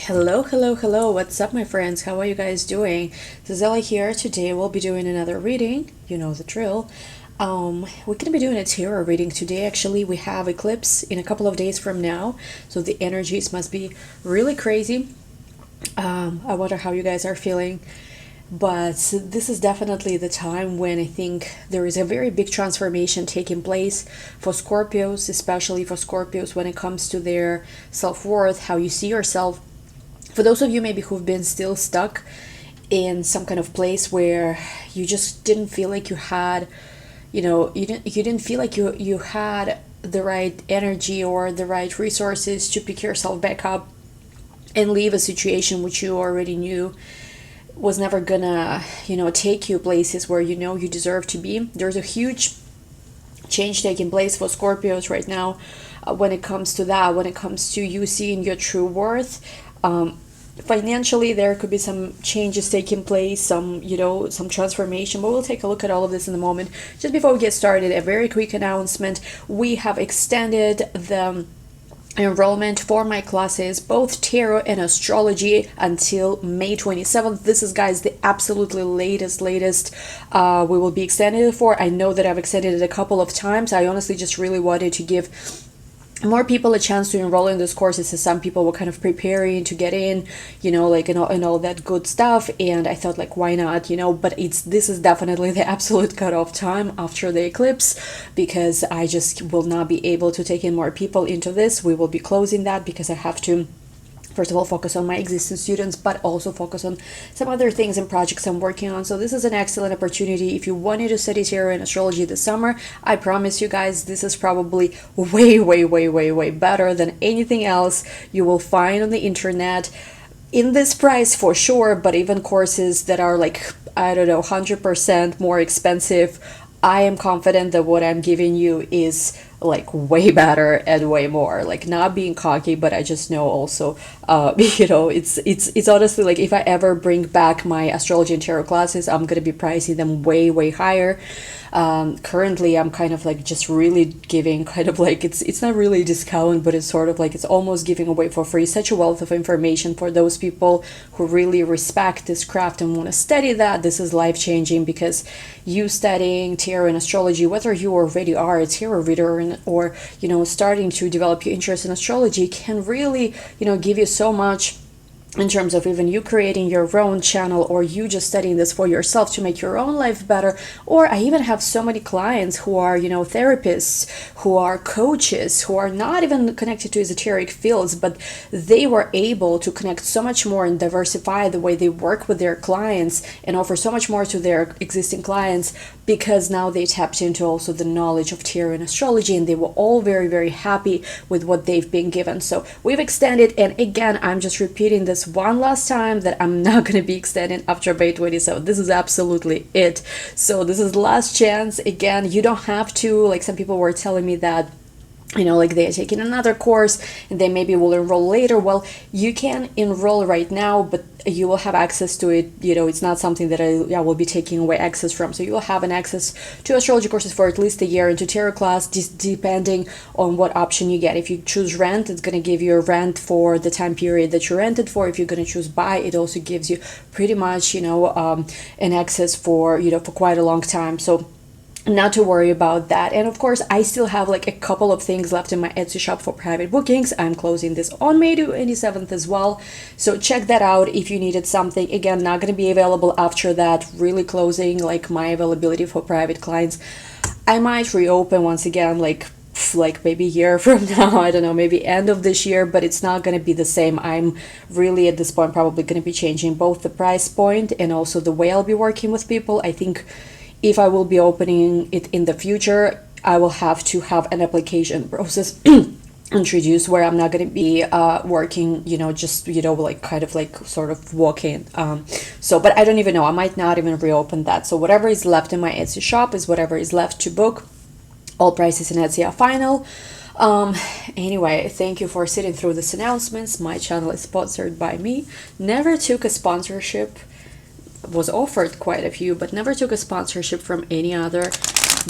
Hello, hello, hello. What's up, my friends? How are you guys doing? This is Ella here. Today we'll be doing another reading. You know the drill. We're gonna be doing a tarot reading today. Actually, we have eclipse in a couple of days from now, so the energies must be really crazy. I wonder how you guys are feeling, but this is definitely the time when I think there is a very big transformation taking place for Scorpios, especially for Scorpios when it comes to their self-worth, how you see yourself. For those of you maybe who've been still stuck in some kind of place where you just didn't feel like you had, you didn't feel like you had the right energy or the right resources to pick yourself back up and leave a situation which you already knew was never gonna, take you places where you deserve to be. There's a huge change taking place for Scorpios right now when it comes to that, when it comes to you seeing your true worth. Financially, there could be some changes taking place, some transformation, but we'll take a look at all of this in a moment. Just before we get started, a very quick announcement. We have extended the enrollment for my classes, both tarot and astrology, until May 27th. This is, guys, the absolutely latest we will be extending it for. I know that I've extended it a couple of times. I honestly just really wanted to give more people a chance to enroll in this courses, as some people were kind of preparing to get in, and all that good stuff, and I thought, like, why not, but this is definitely the absolute cutoff time after the eclipse, because I just will not be able to take in more people into this. We will be closing that because I have to, first of all, focus on my existing students, but also focus on some other things and projects I'm working on. So this is an excellent opportunity. If you wanted to study tarot and astrology this summer, I promise you guys, this is probably way, way, way, way, way better than anything else you will find on the internet in this price for sure. But even courses that are like, I don't know, 100% more expensive, I am confident that what I'm giving you is like way better and way more, like, not being cocky, but I just know also it's honestly, like, if I ever bring back my astrology and tarot classes, I'm gonna be pricing them way, way higher. Currently I'm kind of like just really giving kind of like, it's not really a discount, but it's sort of like, it's almost giving away for free such a wealth of information for those people who really respect this craft and want to study that. This is life-changing, because you studying tarot and astrology, whether you already are a tarot reader or starting to develop your interest in astrology, can really give you so much in terms of even you creating your own channel, or you just studying this for yourself to make your own life better. Or I even have so many clients who are therapists, who are coaches, who are not even connected to esoteric fields, but they were able to connect so much more and diversify the way they work with their clients and offer so much more to their existing clients, because now they tapped into also the knowledge of tarot and astrology, and they were all very, very happy with what they've been given. So we've extended, and again, I'm just repeating this one last time, that I'm not going to be extending after May 27th. This is absolutely it. So this is last chance. Again, you don't have to, like, some people were telling me that like they are taking another course and they maybe will enroll later. Well, you can enroll right now, but you will have access to it. It's not something that I will be taking away access from. So you will have an access to astrology courses for at least a year, and to tarot class, depending on what option you get. If you choose rent, it's going to give you a rent for the time period that you rented for. If you're going to choose buy, it also gives you pretty much an access for for quite a long time. So not to worry about that. And of course, I still have like a couple of things left in my Etsy shop for private bookings. I'm closing this on May 27th as well, so check that out if you needed something. Again, not going to be available after that, really closing like my availability for private clients. I might reopen once again, like maybe a year from now, I don't know, maybe end of this year, but it's not going to be the same. I'm really at this point probably going to be changing both the price point and also the way I'll be working with people. I think if I will be opening it in the future, I will have to have an application process introduced, where I'm not going to be working, just, like kind of like sort of walk-in. But I don't even know. I might not even reopen that. So whatever is left in my Etsy shop is whatever is left to book. All prices in Etsy are final. Anyway, thank you for sitting through this announcements. My channel is sponsored by me. Never took a sponsorship. Was offered quite a few, but never took a sponsorship from any other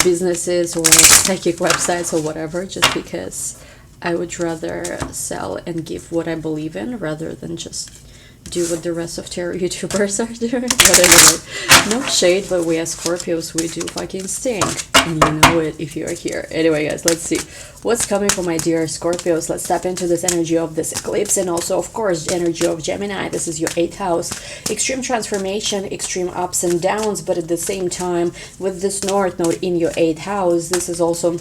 businesses or psychic websites or whatever, just because I would rather sell and give what I believe in rather than just do what the rest of tarot YouTubers are doing. But anyway, no shade, but we as Scorpios, we do fucking stink. And you know it if you're here. Anyway, guys, let's see what's coming for my dear Scorpios. Let's step into this energy of this eclipse, and also, of course, the energy of Gemini. This is your 8th house. Extreme transformation, extreme ups and downs, but at the same time, with this North Node in your 8th house, this is also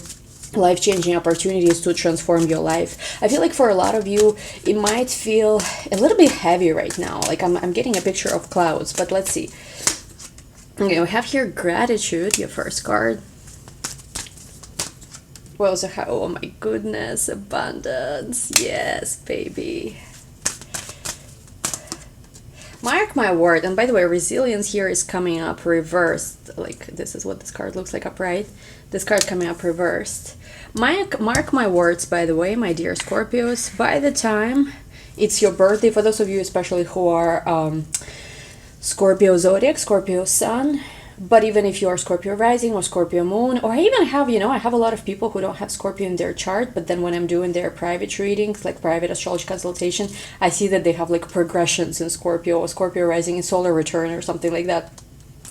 life-changing opportunities to transform your life. I feel like for a lot of you, it might feel a little bit heavy right now. Like I'm getting a picture of clouds, but let's see. Okay, we have here gratitude, your first card. We also have, oh my goodness, abundance. Yes, baby. Mark my word. And by the way, resilience here is coming up reversed. Like, this is what this card looks like upright. This card coming up reversed. Mark my words, by the way, my dear Scorpios. By the time it's your birthday, for those of you especially who are Scorpio zodiac, Scorpio sun, but even if you are Scorpio rising or Scorpio moon, or I even have, you know, I have a lot of people who don't have Scorpio in their chart, but then when I'm doing their private readings, like private astrology consultation, I see that they have like progressions in Scorpio, or Scorpio rising in solar return or something like that.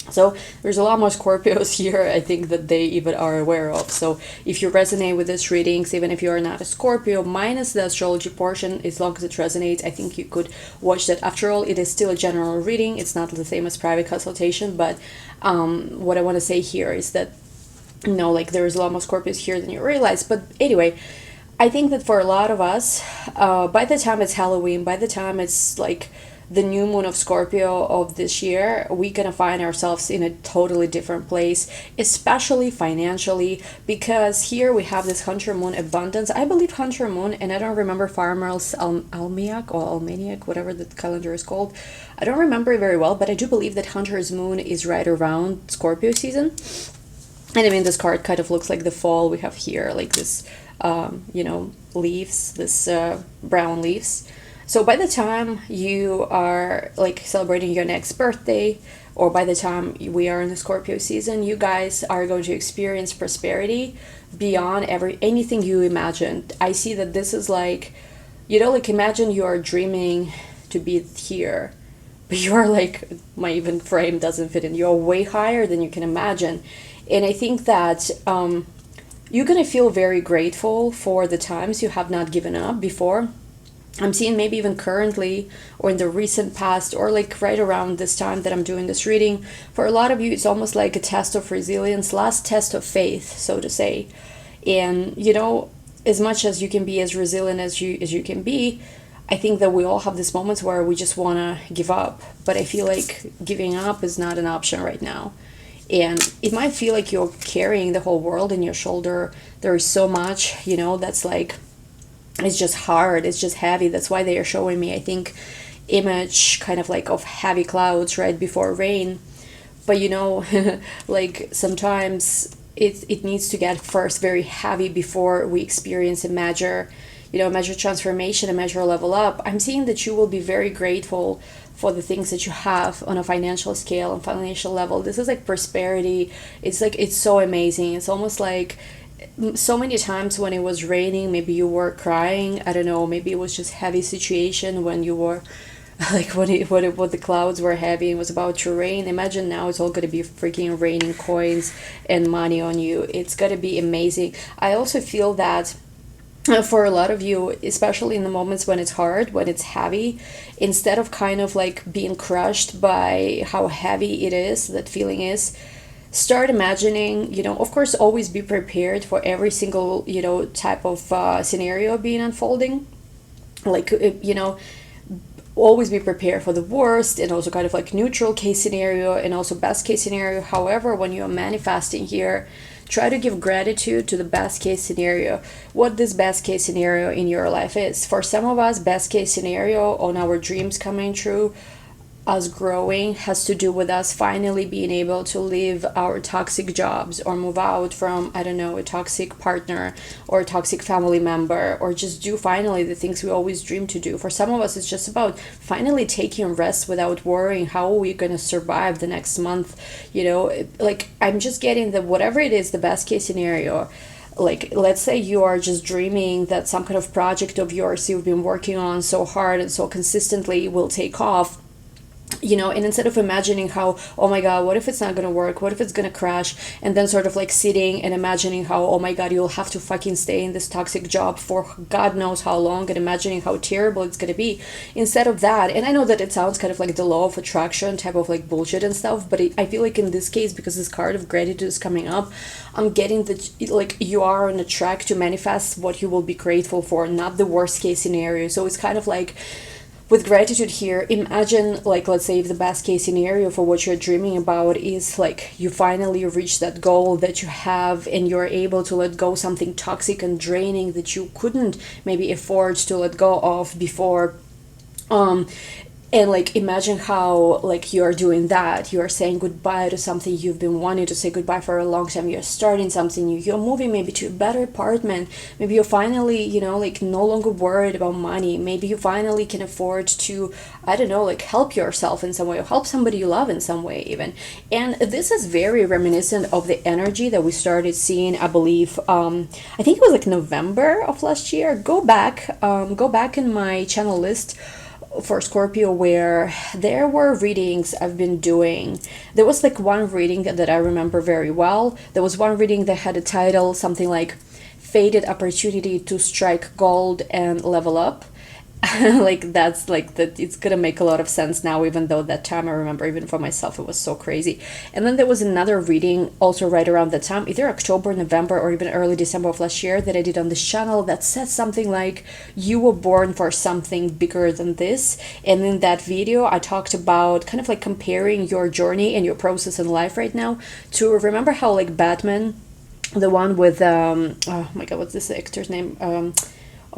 So there's a lot more Scorpios here, I think, that they even are aware of. So if you resonate with these readings, even if you are not a Scorpio, minus the astrology portion, as long as it resonates, I think you could watch that. After all, it is still a general reading. It's not the same as private consultation, but what I want to say here is that, you know, like there's a lot more Scorpios here than you realize. But anyway, I think that for a lot of us, by the time it's Halloween, by the time it's like the new moon of Scorpio of this year, we're gonna find ourselves in a totally different place, especially financially, because here we have this Hunter Moon abundance. I believe Hunter Moon, and I don't remember Farmer's Almanac or Almanac, whatever the calendar is called. I don't remember it very well, but I do believe that Hunter's Moon is right around Scorpio season. And I mean, this card kind of looks like the fall. We have here like this, you know, leaves, this brown leaves. So by the time you are like celebrating your next birthday, or by the time we are in the Scorpio season, you guys are going to experience prosperity beyond anything you imagined. I see that this is like, you know, like imagine you are dreaming to be here, but you are like, my even frame doesn't fit in. You're way higher than you can imagine. And I think that you're going to feel very grateful for the times you have not given up before. I'm seeing maybe even currently or in the recent past, or like right around this time that I'm doing this reading, for a lot of you it's almost like a test of resilience, last test of faith, so to say. And you know, as much as you can be as resilient as you can be, I think that we all have these moments where we just want to give up, but I feel like giving up is not an option right now. And it might feel like you're carrying the whole world in your shoulder. There is so much, you know, that's like, it's just hard, it's just heavy. That's why they are showing me, I think, image kind of like of heavy clouds right before rain. But you know, like sometimes it needs to get first very heavy before we experience a major, you know, major transformation, a major level up. I'm seeing that you will be very grateful for the things that you have on a financial scale, on financial level. This is like prosperity. It's like, it's so amazing. It's almost like so many times when it was raining, maybe you were crying. I don't know, maybe it was just heavy situation when you were like when the clouds were heavy and was about to rain. Imagine now it's all going to be freaking raining coins and money on you. It's going to be amazing. I also feel that for a lot of you, especially in the moments when it's hard, when it's heavy, instead of kind of like being crushed by how heavy it is, that feeling is, start imagining, you know, of course, always be prepared for every single, you know, type of scenario being unfolding. Like, you know, always be prepared for the worst, and also kind of like neutral case scenario and also best case scenario. However, when you're manifesting here, try to give gratitude to the best case scenario, what this best case scenario in your life is. For some of us, best case scenario on our dreams coming true, us growing, has to do with us finally being able to leave our toxic jobs or move out from, I don't know, a toxic partner or a toxic family member, or just do finally the things we always dream to do. For some of us, it's just about finally taking rest without worrying how are we going to survive the next month. You know, like I'm just getting the, whatever it is, the best case scenario, Like, let's say you are just dreaming that some kind of project of yours you've been working on so hard and so consistently will take off, and instead of imagining how, oh my god, what if it's not gonna work, what if it's gonna crash, and then sort of like sitting and imagining how, oh my god, you'll have to fucking stay in this toxic job for god knows how long, and imagining how terrible it's gonna be, instead of that. And I know that it sounds kind of like the law of attraction type of like bullshit and stuff, but I feel like in this case, because this card of gratitude is coming up, I'm getting that like you are on a track to manifest what you will be grateful for, not the worst case scenario. So it's kind of like, with gratitude here, imagine, like, let's say if the best case scenario for what you're dreaming about is like you finally reach that goal that you have, and you're able to let go something toxic and draining that you couldn't maybe afford to let go of before. And like imagine how like you're doing that, you're saying goodbye to something you've been wanting to say goodbye for a long time, you're starting something new, you're moving maybe to a better apartment, maybe you're finally, like no longer worried about money, maybe you finally can afford to, I don't know, like help yourself in some way, or help somebody you love in some way even. And this is very reminiscent of the energy that we started seeing, I believe, I think it was like November of last year. Go back in my channel list for Scorpio, where there were readings I've been doing. There was like one reading that I remember very well. There was one reading that had a title something like Faded Opportunity to Strike Gold and Level Up. Like that's like that, it's gonna make a lot of sense now, even though that time I remember even for myself it was so crazy. And then there was another reading also right around that time, either October, November, or even early December of last year, that I did on this channel, that said something like you were born for something bigger than this. And in that video I talked about kind of like comparing your journey and your process in life right now to, remember how like Batman, the one with oh my god, what's this actor's name, oh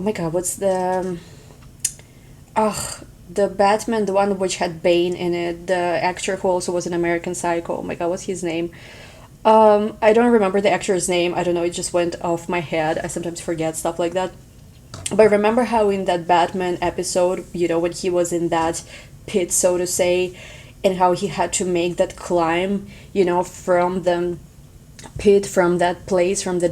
my god, what's the Batman, the one which had Bane in it, the actor who also was an American Psycho. Oh my god, what's his name? I don't remember the actor's name. I don't know, it just went off my head. I sometimes forget stuff like that. But remember how in that Batman episode, when he was in that pit, so to say, and how he had to make that climb, from the pit, from that place, from the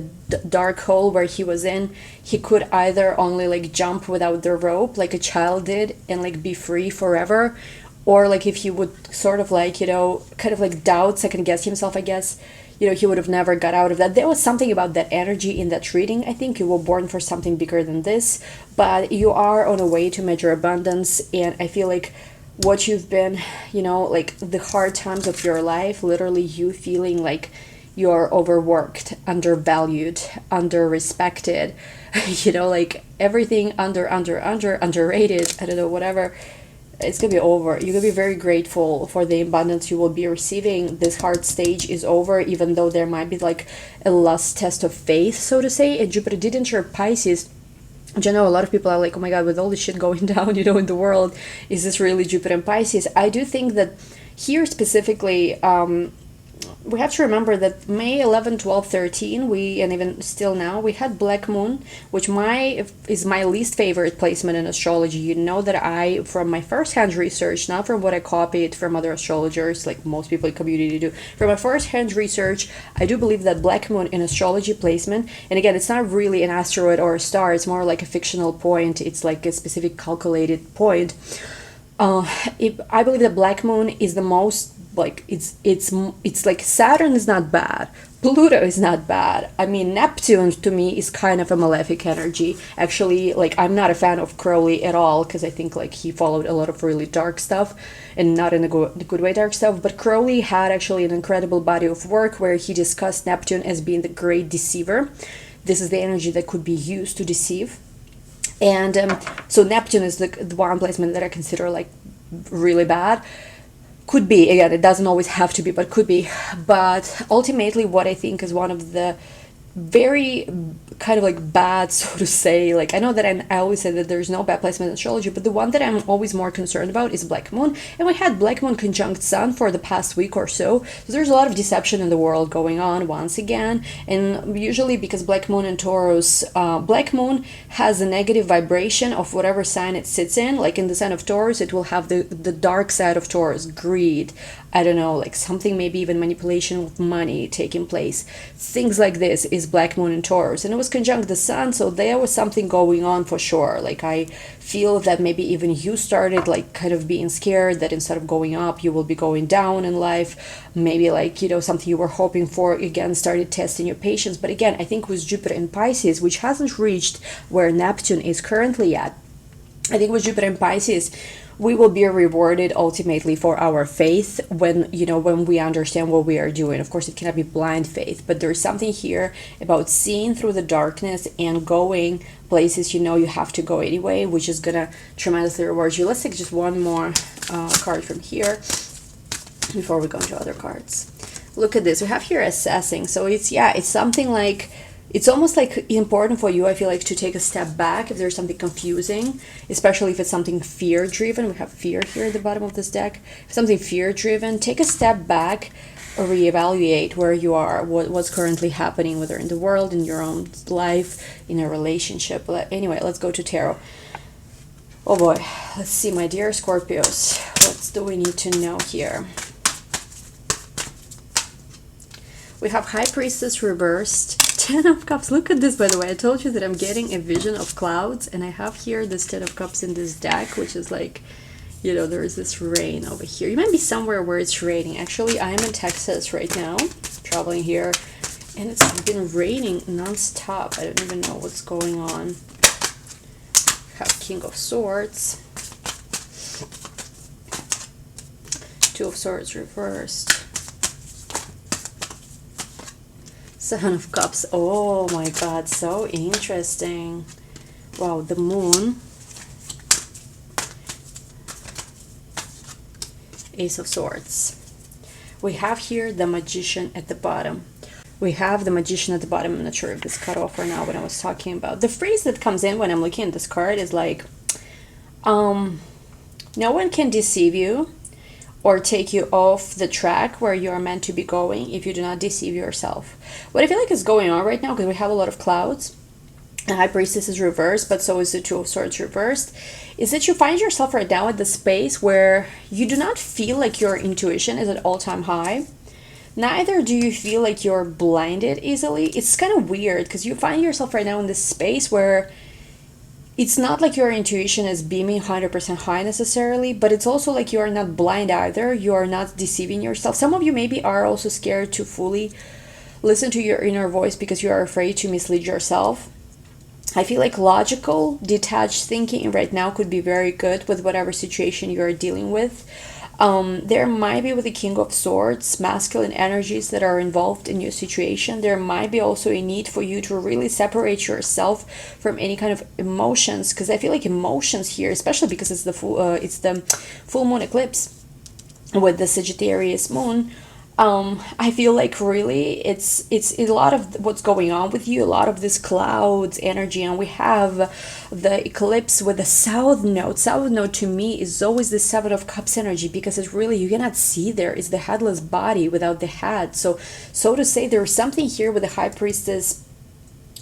dark hole where he was in, he could either only like jump without the rope like a child did and like be free forever, or like if he would sort of like kind of like doubt, second guess himself, I guess, he would have never got out of that. There was something about that energy in that reading. I think you were born for something bigger than this, but you are on a way to major abundance. And I feel like what you've been, like the hard times of your life, literally you feeling like you're overworked, undervalued, underrespected, like everything underrated, I don't know, whatever, it's gonna be over. You're gonna be very grateful for the abundance you will be receiving. This hard stage is over, even though there might be like a last test of faith, so to say. And Jupiter did enter Pisces, which I know a lot of people are like, oh my god, with all this shit going down, in the world, is this really Jupiter and Pisces? I do think that here specifically, we have to remember that May 11, 12, 13, and even still now, we had Black Moon, which is my least favorite placement in astrology. You know that I, from my first-hand research, not from what I copied from other astrologers, like most people in the community do, from my first-hand research, I do believe that Black Moon in astrology placement, and again, it's not really an asteroid or a star, it's more like a fictional point, it's like a specific calculated point. I believe that Black Moon is the most, like, it's like Saturn is not bad, Pluto is not bad. I mean, Neptune to me is kind of a malefic energy. Actually, like, I'm not a fan of Crowley at all, because I think like he followed a lot of really dark stuff, and not in a good way dark stuff. But Crowley had actually an incredible body of work where he discussed Neptune as being the great deceiver. This is the energy that could be used to deceive. And so Neptune is the one placement that I consider like really bad. Could be, again, it doesn't always have to be, but could be. But ultimately what I think is one of the very kind of like bad, so to say, like, I know that I always say that there's no bad placement in astrology, but the one that I'm always more concerned about is Black Moon. And we had Black Moon conjunct Sun for the past week or so. So there's a lot of deception in the world going on once again. And usually because Black Moon and Taurus, Black Moon has a negative vibration of whatever sign it sits in. Like in the sign of Taurus, it will have the dark side of Taurus, greed, I don't know, like something, maybe even manipulation with money taking place. Things like this is Black Moon in Taurus, and it was conjunct the Sun, so there was something going on for sure. Like I feel that maybe even you started like kind of being scared that instead of going up, you will be going down in life. Maybe like, you know, something you were hoping for again started testing your patience. But again, I think with Jupiter in Pisces, which hasn't reached where Neptune is currently at, I think with Jupiter in Pisces, we will be rewarded ultimately for our faith when, you know, when we understand what we are doing. Of course, it cannot be blind faith, but there's something here about seeing through the darkness and going places you know you have to go anyway, which is gonna tremendously reward you. Let's take just one more card from here before we go into other cards. Look at this. We have here assessing. So it's, yeah, it's something like, it's almost like important for you, I feel like, to take a step back if there's something confusing, especially if it's something fear-driven. We have fear here at the bottom of this deck. If something fear-driven, take a step back or reevaluate where you are, what's currently happening, whether in the world, in your own life, in a relationship. But anyway, let's go to tarot. Oh boy, let's see, my dear Scorpios, what do we need to know here? We have High Priestess reversed, 10 of Cups. Look at this, by the way. I told you that I'm getting a vision of clouds, and I have here this 10 of Cups in this deck, which is like, you know, there is this rain over here. You might be somewhere where it's raining. Actually, I'm in Texas right now, traveling here, and it's been raining non-stop. I don't even know what's going on. We have King of Swords, 2 of Swords reversed, 7 of Cups. Oh my God, so interesting. Wow, the Moon, Ace of Swords. We have here the Magician at the bottom. We have the Magician at the bottom. I'm not sure if this cut off or not when I was talking about. The phrase that comes in when I'm looking at this card is like, no one can deceive you or take you off the track where you are meant to be going if you do not deceive yourself. What I feel like is going on right now, because we have a lot of clouds, the High Priestess is reversed, but so is the 2 of Swords reversed, is that you find yourself right now at the space where you do not feel like your intuition is at all-time high. Neither do you feel like you're blinded easily. It's kind of weird because you find yourself right now in this space where it's not like your intuition is beaming 100% high necessarily, but it's also like you are not blind either. You are not deceiving yourself. Some of you maybe are also scared to fully listen to your inner voice because you are afraid to mislead yourself. I feel like logical, detached thinking right now could be very good with whatever situation you are dealing with. There might be, with the King of Swords, masculine energies that are involved in your situation. There might be also a need for you to really separate yourself from any kind of emotions, because I feel like emotions here, especially because it's the full moon eclipse with the Sagittarius moon, I feel like really it's a lot of what's going on with you, a lot of this clouds energy, and we have the eclipse with the south node. South node to me is always the 7 of Cups energy, because it's really, you cannot see there, it's the headless body without the head. So to say, there's something here with the High Priestess,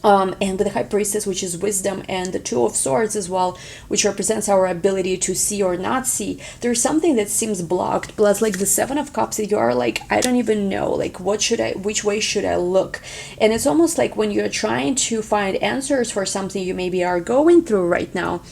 and with the High Priestess, which is wisdom, and the 2 of Swords as well, which represents our ability to see or not see. There's something that seems blocked, plus like the 7 of Cups, you are like, I don't even know, like which way should I look? And it's almost like when you're trying to find answers for something you maybe are going through right now,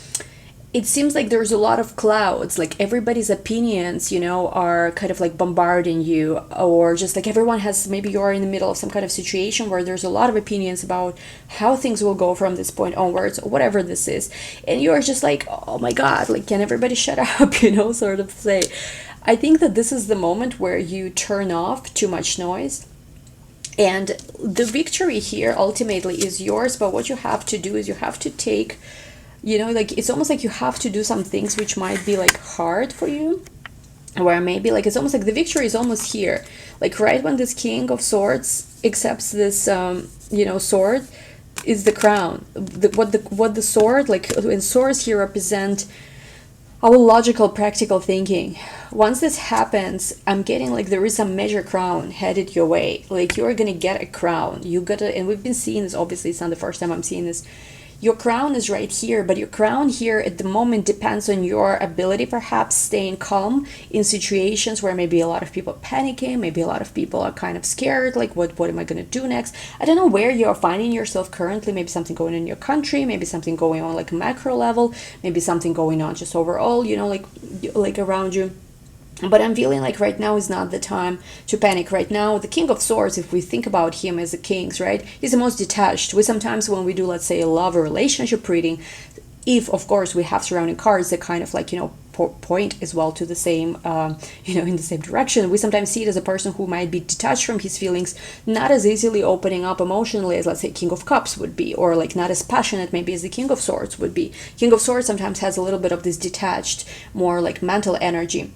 it seems like there's a lot of clouds, like everybody's opinions, you know, are kind of like bombarding you, or just like everyone has, maybe you're in the middle of some kind of situation where there's a lot of opinions about how things will go from this point onwards, or whatever this is, and you're just like, oh my God, like, can everybody shut up, you know, sort of say. I think that this is the moment where you turn off too much noise, and the victory here ultimately is yours. But what you have to do is you have to take, you know, like, it's almost like you have to do some things which might be like hard for you, where maybe like it's almost like the victory is almost here, like right when this King of Swords accepts this you know, sword, is the crown. What the sword, like, and swords here represent our logical, practical thinking. Once this happens, I'm getting like there is a major crown headed your way. Like, you're gonna get a crown. You gotta, and we've been seeing this, obviously it's not the first time I'm seeing this, your crown is right here, but your crown here at the moment depends on your ability, perhaps staying calm in situations where maybe a lot of people are panicking, maybe a lot of people are kind of scared, like what am I going to do next? I don't know where you're finding yourself currently. Maybe something going on in your country, maybe something going on like macro level, maybe something going on just overall, you know, like around you. But I'm feeling like right now is not the time to panic. Right now, the King of Swords, if we think about him as a king, right, he's the most detached. We sometimes, when we do, let's say, a love or relationship reading, if, of course, we have surrounding cards that kind of like, you know, point as well to the same, you know, in the same direction, we sometimes see it as a person who might be detached from his feelings, not as easily opening up emotionally as, let's say, King of Cups would be, or like not as passionate maybe as the King of Swords would be. King of Swords sometimes has a little bit of this detached, more like mental energy.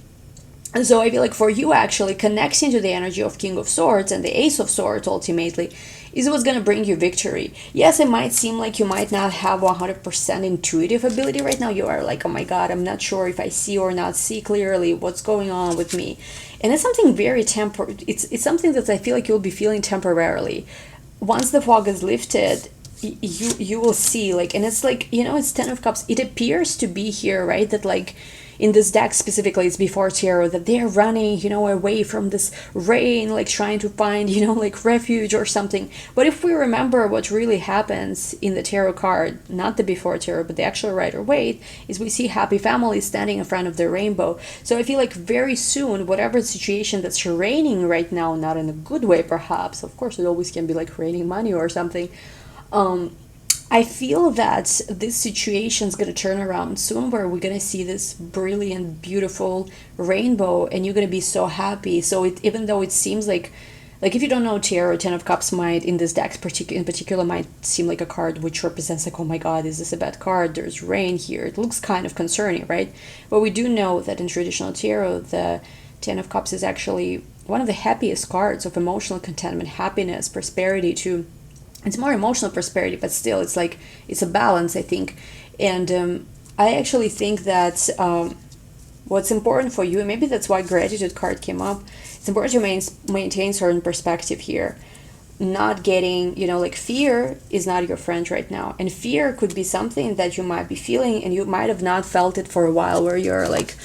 And so I feel like for you, actually connecting to the energy of King of Swords and the Ace of Swords ultimately is what's going to bring you victory. Yes, it might seem like you might not have 100% intuitive ability right now. You are like, oh my God, I'm not sure if I see or not see clearly what's going on with me. And it's something very it's something that I feel like you'll be feeling temporarily. Once the fog is lifted, you will see, like, and it's like, you know, it's 10 of Cups. It appears to be here, right, that like in this deck specifically, it's before tarot, that they're running, you know, away from this rain, like trying to find, you know, like refuge or something. But if we remember what really happens in the tarot card, not the before tarot, but the actual Rider Waite, is we see happy families standing in front of the rainbow. So I feel like very soon, whatever situation that's raining right now, not in a good way perhaps, of course it always can be like raining money or something, I feel that this situation is going to turn around soon, where we're going to see this brilliant, beautiful rainbow, and you're going to be so happy. So even though it seems like if you don't know tarot, 10 of Cups might, in this deck in particular, might seem like a card which represents like, oh my God, is this a bad card? There's rain here. It looks kind of concerning, right? But we do know that in traditional tarot, the 10 of Cups is actually one of the happiest cards of emotional contentment, happiness, prosperity too. It's more emotional prosperity, but still it's like it's a balance, I think. And I actually think that what's important for you, and maybe that's why gratitude card came up, it's important to maintain certain perspective here. Not getting, you know, like fear is not your friend right now. And fear could be something that you might be feeling, and you might have not felt it for a while, where you're like,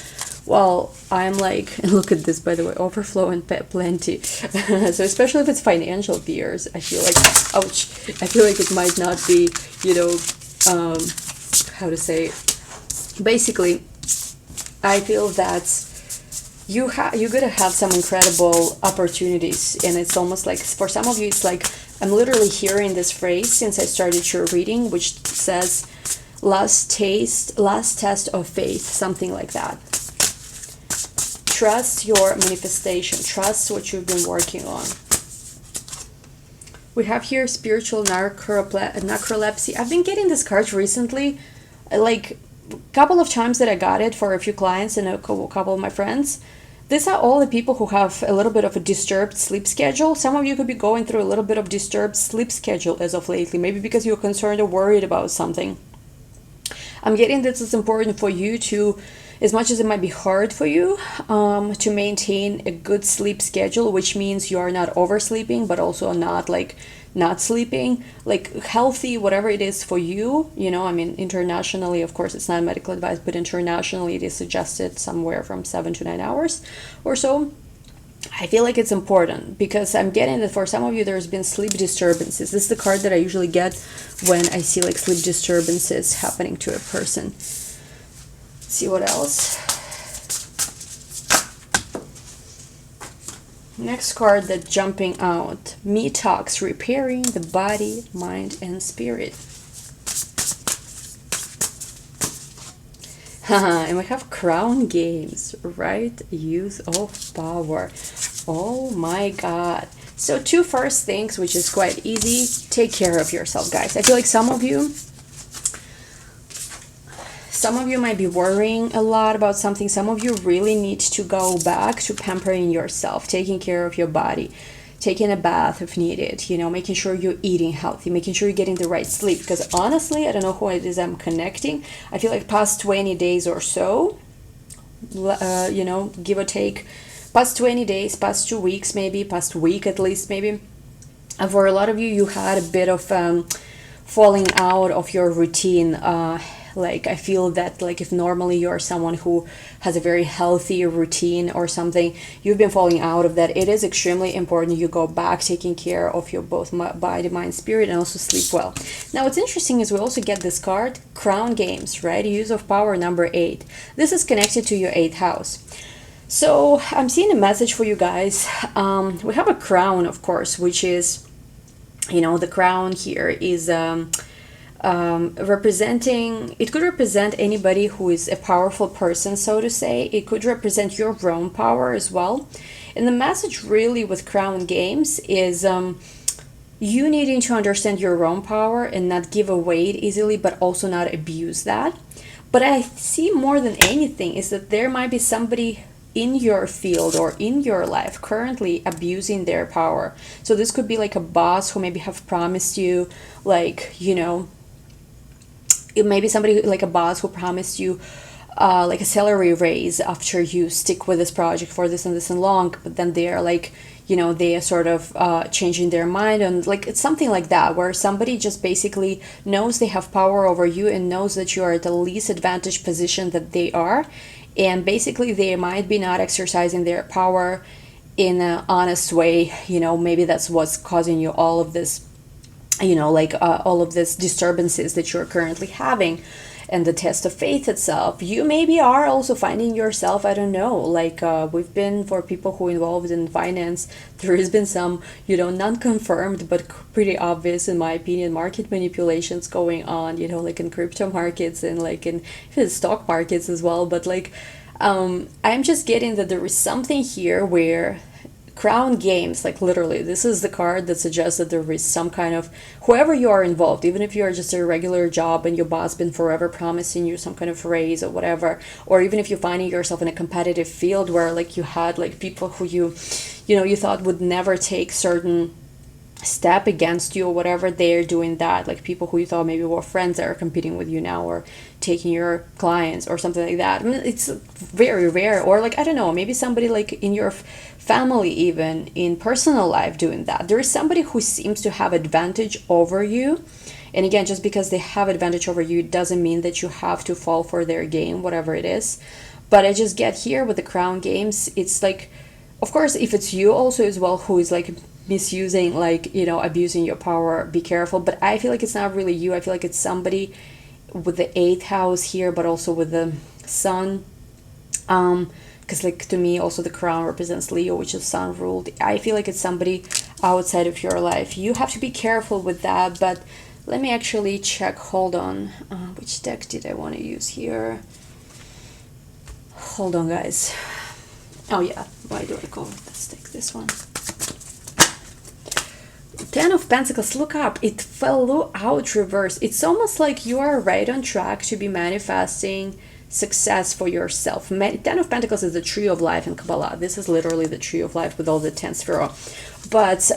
well, I'm like, and look at this, by the way, overflow and plenty. So especially if it's financial fears, I feel like, ouch, I feel like it might not be, you know, how to say, basically, I feel that you're gonna have some incredible opportunities, and it's almost like, for some of you, it's like, I'm literally hearing this phrase since I started your reading, which says, last test of faith, something like that. Trust your manifestation. Trust what you've been working on. We have here spiritual narcolepsy. I've been getting this card recently, like a couple of times that I got it for a few clients and a couple of my friends. These are all the people who have a little bit of a disturbed sleep schedule. Some of you could be going through a little bit of disturbed sleep schedule as of lately, maybe because you're concerned or worried about something. I'm getting that it's important for you to, as much as it might be hard for you, to maintain a good sleep schedule, which means you are not oversleeping, but also not like not sleeping, like healthy, whatever it is for you. You know, I mean, internationally, of course, it's not medical advice, but internationally it is suggested somewhere from 7 to 9 hours or so. I feel like it's important because I'm getting that for some of you there's been sleep disturbances. This is the card that I usually get when I see like sleep disturbances happening to a person. Let's see what else. Next card that's jumping out. Detox, repairing the body, mind, and spirit. And we have crown games, right? Use of power. Oh my God. So two first things, which is quite easy. Take care of yourself, guys. I feel like some of you might be worrying a lot about something. Some of you really need to go back to pampering yourself, taking care of your body, taking a bath if needed, you know, making sure you're eating healthy, making sure you're getting the right sleep. Because honestly, I don't know who it is I'm connecting. I feel like past 20 days or so, you know, give or take, past 20 days, past 2 weeks maybe, past week at least maybe, for a lot of you, you had a bit of falling out of your routine. Like I feel that like if normally you're someone who has a very healthy routine or something, you've been falling out of that. It is extremely important you go back taking care of your both body, mind, spirit, and also sleep well. Now what's interesting is we also get this card, Crown Games, right? Use of power number 8. This is connected to your 8th house. So I'm seeing a message for you guys. We have a crown, of course, which is, you know, the crown here is representing, it could represent anybody who is a powerful person, so to say. It could represent your own power as well. And the message really with Crown Games is you needing to understand your own power and not give away it easily, but also not abuse that. But I see more than anything is that there might be somebody in your field or in your life currently abusing their power. So this could be like a boss who maybe have promised you, like, you know, it may be somebody like a boss who promised you like a salary raise after you stick with this project for this and long, but then they're like, you know, they are sort of changing their mind, and like it's something like that where somebody just basically knows they have power over you and knows that you are at the least advantaged position that they are, and basically they might be not exercising their power in an honest way. You know, maybe that's what's causing you all of this, you know, like all of this disturbances that you're currently having. And the test of faith itself, you maybe are also finding yourself, I don't know, like we've been, for people who involved in finance, there has been some, you know, non-confirmed but pretty obvious in my opinion market manipulations going on, you know, like in crypto markets and like in stock markets as well. But like I'm just getting that there is something here where Crown Games, like literally, this is the card that suggests that there is some kind of, whoever you are involved, even if you are just a regular job and your boss been forever promising you some kind of raise or whatever, or even if you're finding yourself in a competitive field where like you had like people who you know, you thought would never take certain step against you or whatever, they're doing that, like people who you thought maybe were friends that are competing with you now or taking your clients or something like that. I mean, it's very rare. Or like, I don't know, maybe somebody like in your family, even in personal life, doing that. There is somebody who seems to have advantage over you, and again, just because they have advantage over you doesn't mean that you have to fall for their game, whatever it is. But I just get here with the Crown Games, it's like, of course, if it's you also as well who is like misusing, like, you know, abusing your power, be careful. But I feel like it's not really you. I feel like it's somebody with the 8th house here, but also with the sun, because like to me also the crown represents Leo, which is sun ruled. I feel like it's somebody outside of your life. You have to be careful with that. But let me actually check, hold on, which deck did I want to use here? Hold on, guys. Oh yeah, why do I call it this deck? This one. 10 of Pentacles, look up, it fell out reverse. It's almost like you are right on track to be manifesting success for yourself. 10 of Pentacles is the tree of life in Kabbalah. This is literally the tree of life with all the 10 sphero. But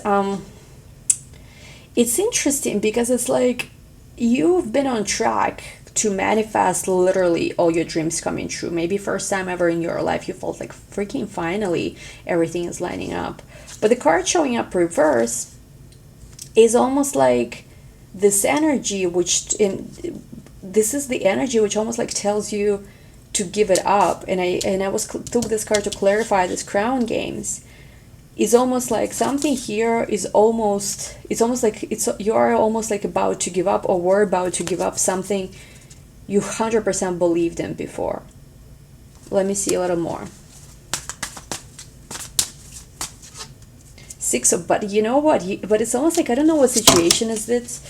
it's interesting because it's like you've been on track to manifest literally all your dreams coming true. Maybe first time ever in your life you felt like freaking finally everything is lining up. But the card showing up reverse is almost like this energy, which this is the energy which almost like tells you to give it up. And I took this card to clarify this Crown Games. It's almost like something here is almost, it's almost like you're almost like about to give up, or were about to give up something you 100% believed in before. Let me see a little more. But you know what, but it's almost like, I don't know what situation is this.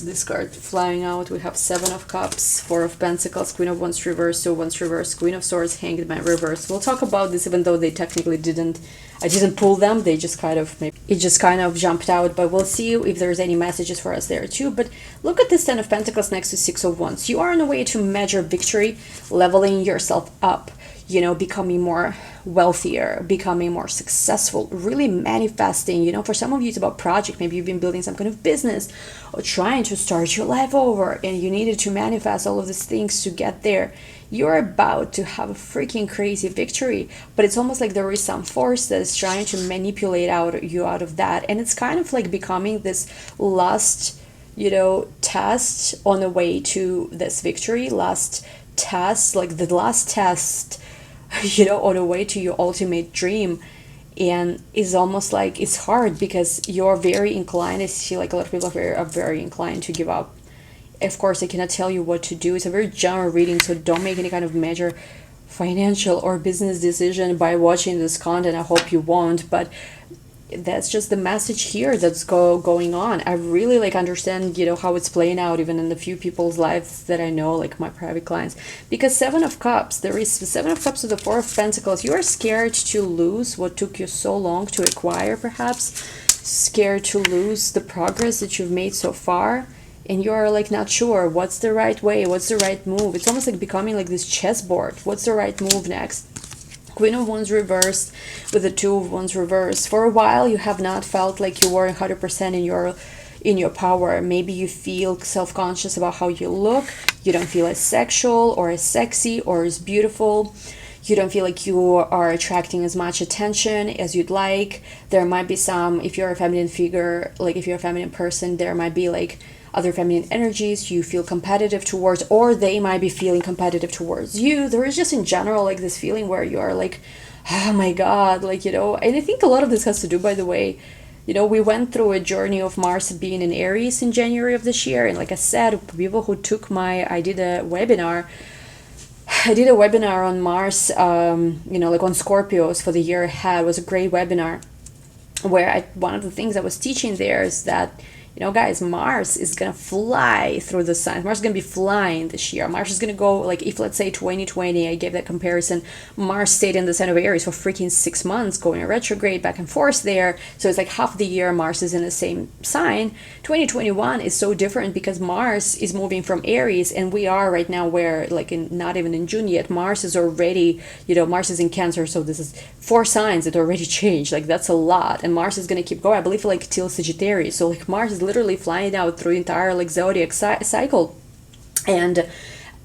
This card flying out, we have 7 of Cups, 4 of Pentacles, Queen of Wands reverse, 2 of Wands reverse, Queen of Swords, Hanged Man reverse. We'll talk about this, even though they technically I didn't pull them, they just kind of, it just kind of jumped out, but we'll see if there's any messages for us there too. But look at this 10 of Pentacles next to 6 of Wands. You are on a way to measure victory, leveling yourself up, you know, becoming more wealthier, becoming more successful, really manifesting. You know, for some of you it's about project. Maybe you've been building some kind of business or trying to start your life over, and you needed to manifest all of these things to get there. You're about to have a freaking crazy victory, but it's almost like there is some force that's trying to manipulate you out of that, and it's kind of like becoming this lust, test on the way to this victory, last test, like the last test, on the way to your ultimate dream. And it's almost like it's hard because you're very inclined. I see like a lot of people are very inclined to give up. Of course, I cannot tell you what to do. It's a very general reading, so don't make any kind of major financial or business decision by watching this content. I hope you won't, but that's just the message here that's going on. I really like understand how it's playing out even in the few people's lives that I know, like my private clients, because Seven of Cups, there is the Seven of Cups to the Four of Pentacles. You are scared to lose what took you so long to acquire, perhaps scared to lose the progress that you've made so far, and you're like not sure what's the right way, what's the right move. It's almost like becoming like this chessboard. What's the right move next? Queen of Wands reversed with the Two of Wands reversed. For a while you have not felt like you were 100% in your power. Maybe you feel self-conscious about how you look. You don't feel as sexual or as sexy or as beautiful. You don't feel like you are attracting as much attention as you'd like. There might be some, if you're a feminine figure, like if you're a feminine person, there might be like other feminine energies you feel competitive towards, or they might be feeling competitive towards you. There is just in general like this feeling where you are like, oh my god, like and I think a lot of this has to do, by the way, we went through a journey of Mars being in Aries in January of this year, and like I said, people who took I did a webinar on Mars, like on Scorpios for the year ahead. It was a great webinar where one of the things I was teaching there is that guys, Mars is gonna fly through the signs. Mars is gonna be flying this year. Mars is gonna go, like, if let's say 2020, I gave that comparison, Mars stayed in the sign of Aries for freaking 6 months, going retrograde back and forth there. So it's like half the year Mars is in the same sign. 2021 is so different because Mars is moving from Aries, and we are right now where, like, not even in June yet, Mars is already, Mars is in Cancer, so this is 4 signs that already changed. Like, that's a lot, and Mars is gonna keep going, I believe, like till Sagittarius. So like Mars is literally flying out through the entire like zodiac cycle, and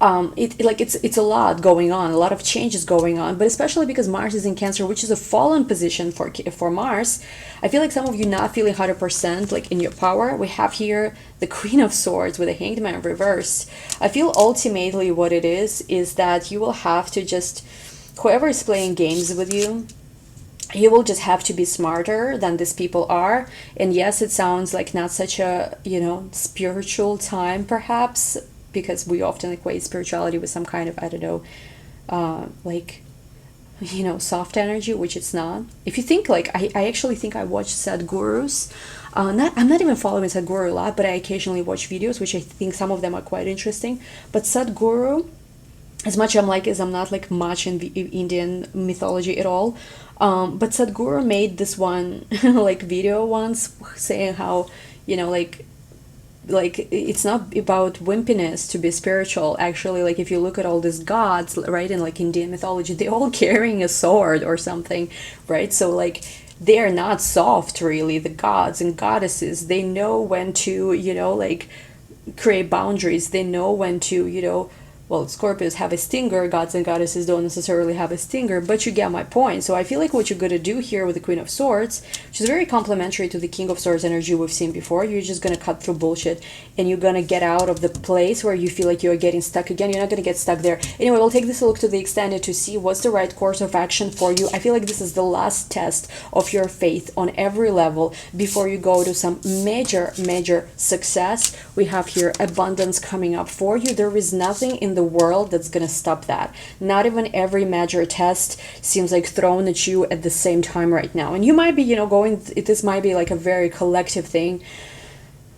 it's a lot going on, a lot of changes going on. But especially because Mars is in Cancer, which is a fallen position for Mars, I feel like some of you not feeling 100% like in your power. We have here the Queen of Swords with a Hanged Man reversed. I feel ultimately what it is that you will have to just, whoever is playing games with you will just have to be smarter than these people are. And yes, it sounds like not such a spiritual time perhaps, because we often equate spirituality with some kind of, I don't know, soft energy, which it's not. If you think, like, I actually think I watch Sadhgurus. I'm not even following Sadhguru a lot, but I occasionally watch videos, which I think some of them are quite interesting. But Sadhguru, as much as I'm not like much in the Indian mythology at all, but Sadhguru made this one like video once saying how like it's not about wimpiness to be spiritual. Actually, like if you look at all these gods, right, in like Indian mythology, they're all carrying a sword or something, right? So like they are not soft really. The gods and goddesses, they know when to like create boundaries. They know when to well, Scorpios have a stinger, gods and goddesses don't necessarily have a stinger, but you get my point. So I feel like what you're going to do here with the Queen of Swords, which is very complementary to the King of Swords energy we've seen before, you're just going to cut through bullshit, and you're going to get out of the place where you feel like you're getting stuck again. You're not going to get stuck there. Anyway, we'll take this a look to the extended to see what's the right course of action for you. I feel like this is the last test of your faith on every level before you go to some major success. We have here abundance coming up for you. There is nothing in the world that's gonna stop that. Not even every major test seems like thrown at you at the same time right now, and you might be this might be like a very collective thing.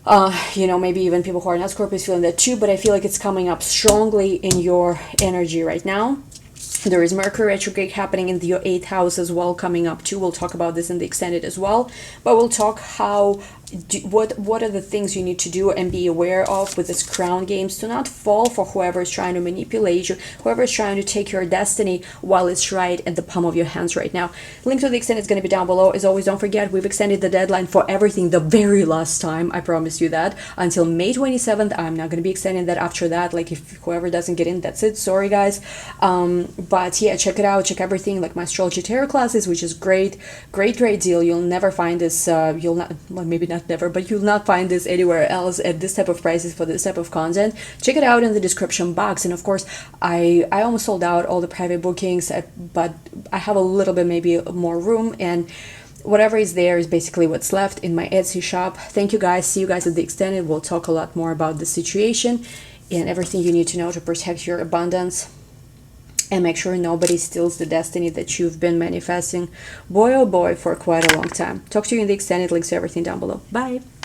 Maybe even people who are not Scorpios feeling that too, but I feel like it's coming up strongly in your energy right now. There is Mercury retrograde happening in your 8th house as well coming up too. We'll talk about this in the extended as well, but we'll talk what are the things you need to do and be aware of with this crown games to not fall for whoever is trying to manipulate you, whoever is trying to take your destiny while it's right at the palm of your hands right now. Link to the extended is going to be down below. As always, don't forget, we've extended the deadline for everything the very last time. I promise you that, until May 27th. I'm not going to be extending that after that. Like, if whoever doesn't get in, that's it. Sorry guys. But yeah, check it out, check everything, like my astrology tarot classes, which is great deal. You'll never find this, you'll not, well, maybe not not never, but you'll not find this anywhere else at this type of prices for this type of content. Check it out in the description box. And of course, I almost sold out all the private bookings, but I have a little bit maybe more room, and whatever is there is basically what's left in my Etsy shop. Thank you guys. See you guys at the extended. We'll talk a lot more about the situation and everything you need to know to protect your abundance and make sure nobody steals the destiny that you've been manifesting, boy oh boy, for quite a long time. Talk to you in the extended. Links to everything down below. Bye.